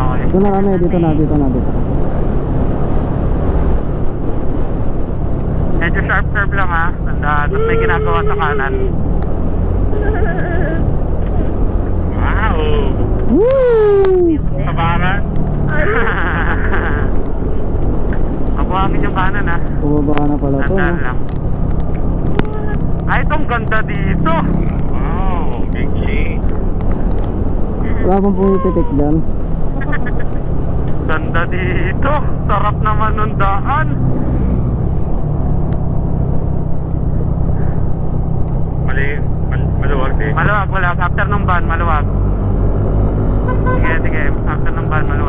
Okay. Dito na kami, dito na. Medyo sharp curve lang ha. Tapos may ginagawa sa kanan. Wow! Woo! Kabaran. Mabuhangin yung kanan ha. Bumaba na pala to. Tandaan No? lang. Ay, itong ganda dito. Wow, big change. Wala bang pumipitik dyan? Ganda dito. Sarap naman ng daan. Maluwag. After ng van, maluwag. Sige. After ng van, maluwag.